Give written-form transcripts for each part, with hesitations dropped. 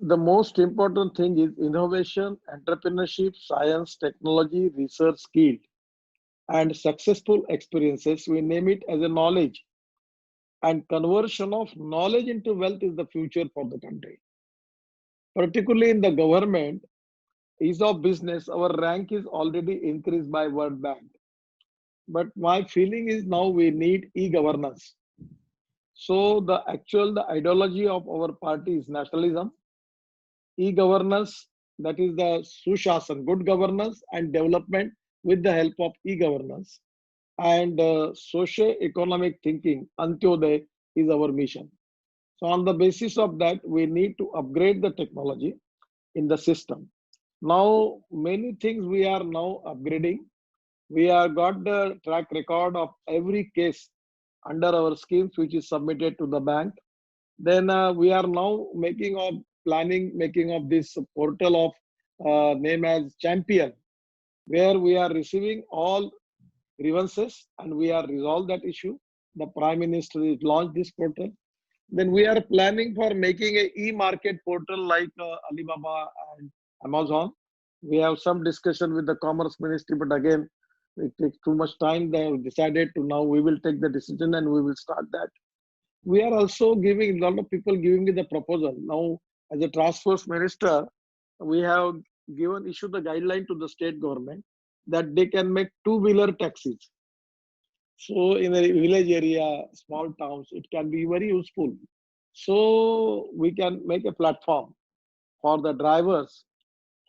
The most important thing is innovation, entrepreneurship, science, technology, research, skill, and successful experiences. We name it as a knowledge. And conversion of knowledge into wealth is the future for the country. Particularly in the government, ease of business, our rank is already increased by World Bank. But my feeling is now we need e-governance. So the ideology of our party is nationalism, e-governance, that is the Sushasan, good governance and development with the help of e-governance. And socio-economic thinking, Antyodaya, is our mission. So on the basis of that, we need to upgrade the technology in the system. Now, many things we are now upgrading. We have got the track record of every case under our schemes which is submitted to the bank. Then we are now making of this portal of name as Champion, where we are receiving all grievances and we are resolved that issue. The Prime Minister has launched this portal. Then we are planning for making a e-market portal like Alibaba and Amazon. We have some discussion with the Commerce Ministry, but again, it takes too much time. They have decided to now we will take the decision and we will start that. We are also giving a lot of people giving me the proposal. Now, as a transport minister, we have given issue the guideline to the state government that they can make two-wheeler taxis. So in a village area, small towns, it can be very useful. So we can make a platform for the drivers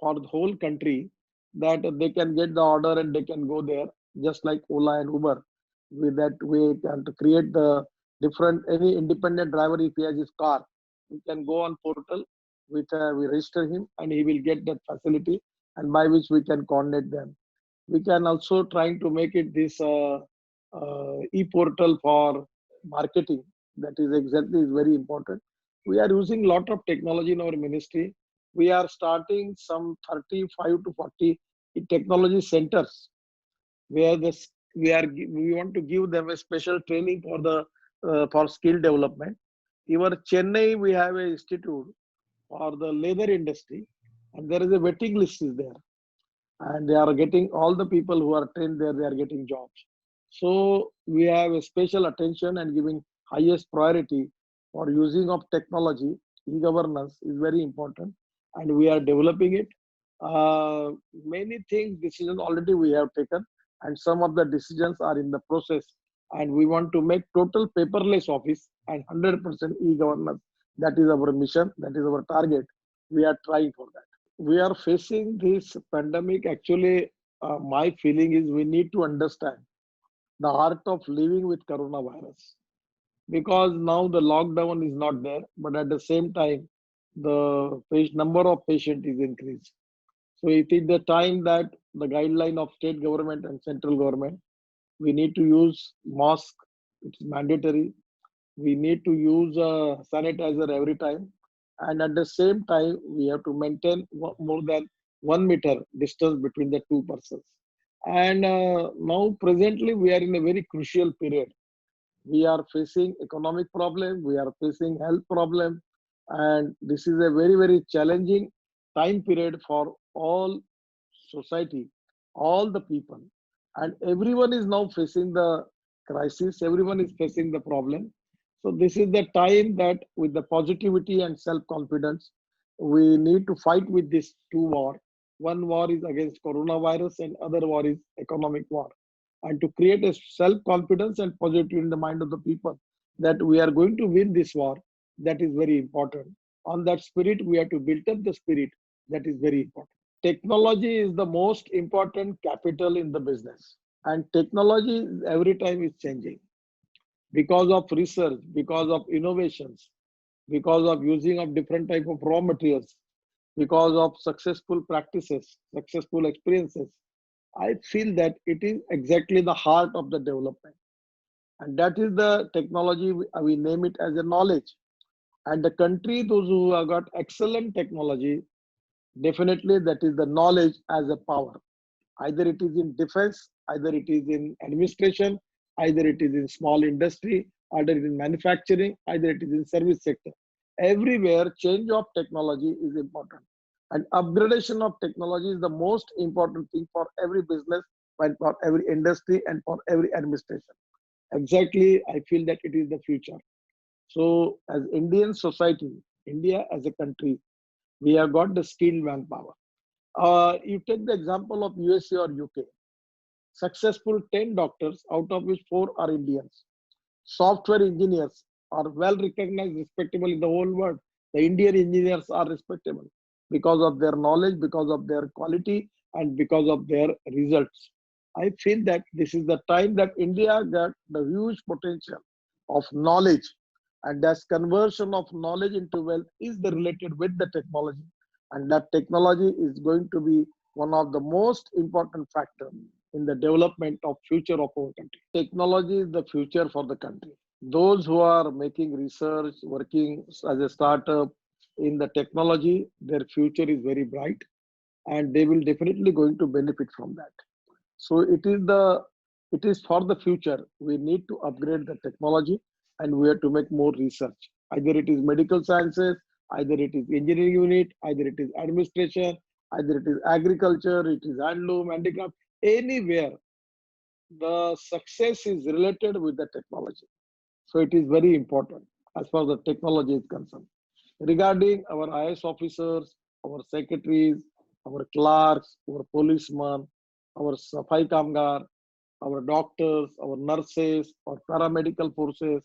for the whole country that they can get the order and they can go there, just like Ola and Uber. With that, we can to create the different any independent driver if he has his car, he can go on portal, which we register him, and he will get that facility, and by which we can coordinate them. We can also trying to make it this e-portal for marketing. That is exactly is very important. We are using lot of technology in our ministry. We are starting some 35 to 40 technology centers where we want to give them a special training for the for skill development. Even Chennai, we have a institute for the leather industry, and there is a waiting list is there, and they are getting all the people who are trained there, they are getting jobs. So we have a special attention and giving highest priority for using of technology. E-governance is very important, and we are developing it. Many things decisions already we have taken, and some of the decisions are in the process, and we want to make total paperless office and 100% e-governance. That is our mission, that is our target. We are trying for that. We are facing this pandemic. Actually, my feeling is we need to understand the art of living with coronavirus, because now the lockdown is not there, but at the same time, the number of patient is increased. So it is the time that the guideline of state government and central government, we need to use mask. It's mandatory. We need to use sanitizer every time, and at the same time we have to maintain more than 1 meter distance between the two persons. And now presently we are in a very crucial period. We are facing economic problem, we are facing health problem, and this is a very challenging time period for all society, all the people, and everyone is now facing the crisis, everyone is facing the problem. So this is the time that with the positivity and self-confidence, we need to fight with this two war. One war is against coronavirus and other war is economic war. And to create a self-confidence and positivity in the mind of the people that we are going to win this war, that is very important. On that spirit, we have to build up the spirit. That is very important. Technology is the most important capital in the business, and technology every time is changing because of research, because of innovations, because of using of different type of raw materials, because of successful practices, successful experiences. I feel that it is exactly the heart of the development, and that is the technology. We name it as a knowledge. And the country, those who have got excellent technology, definitely that is the knowledge as a power. Either it is in defense, either it is in administration, either it is in small industry, either it is in manufacturing, either it is in service sector. Everywhere, change of technology is important. And upgradation of technology is the most important thing for every business and for every industry and for every administration. Exactly, I feel that it is the future. So, as Indian society, India as a country, we have got the skilled manpower. You take the example of USA or UK. Successful 10 doctors, out of which 4 are Indians. Software engineers are well recognized, respectable in the whole world. The Indian engineers are respectable because of their knowledge, because of their quality, and because of their results. I feel that this is the time that India got the huge potential of knowledge, and that conversion of knowledge into wealth is the related with the technology, and that technology is going to be one of the most important factor in the development of future of our country. Technology is the future for the country. Those who are making research, working as a startup in the technology, their future is very bright, and they will definitely going to benefit from that. So it is for the future. We need to upgrade the technology, and we have to make more research. Either it is medical sciences, either it is engineering unit, either it is administration, either it is agriculture, it is handloom, handicraft, anywhere the success is related with the technology. So it is very important as far as the technology is concerned. Regarding our IS officers, our secretaries, our clerks, our policemen, our Safai Kamgar, our doctors, our nurses, our paramedical forces,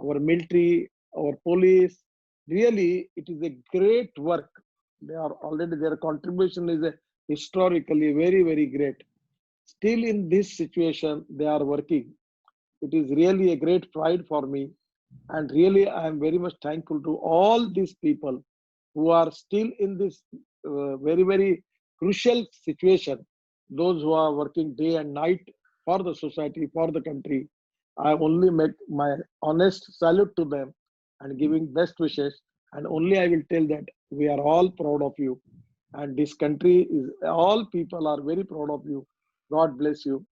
our military, our police, really it is a great work. They are already, their contribution is a historically very, very great. Still in this situation, they are working. It is really a great pride for me. And really, I am very much thankful to all these people who are still in this very, very crucial situation. Those who are working day and night for the society, for the country. I only make my honest salute to them and giving best wishes. And only I will tell that we are all proud of you. And this country is, all people are very proud of you. God bless you.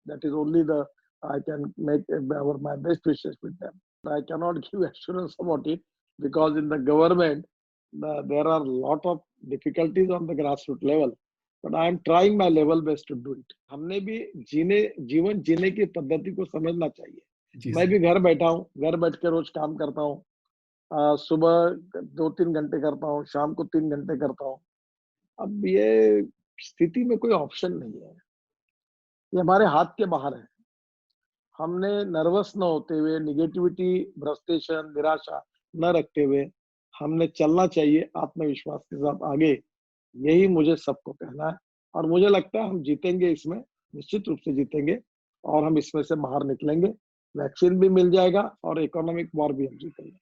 That is only the, I can make my best wishes with them. I cannot give assurance about it because in the government, there are a lot of difficulties on the grassroots level. But I am trying my level best to do it. हमने भी जीवन जीने की पद्धति को समझना चाहिए. जी मैं सर। भी घर बैठा हूँ, घर बैठ के रोज काम करता हूँ. सुबह 2-3 घंटे करता हूँ, शाम को 3 घंटे करता हूँ. अब ये स्थिति में कोई ऑप्शन नहीं है. ये हमारे हाथ के बाहर है. हमने नर्वस न होते हुए, निगेटिविटी, फ्रस्ट्रेशन, निराशा न रखते हुए हमने चलना चाहिए आत्मविश्वास के साथ आगे. यही मुझे सबको कहना है और मुझे लगता है हम जीतेंगे इसमें, निश्चित रूप से जीतेंगे और हम इसमें से बाहर निकलेंगे. वैक्सीन भी मिल जाएगा और इकोनॉमिक वॉर भी हम जीतेंगे.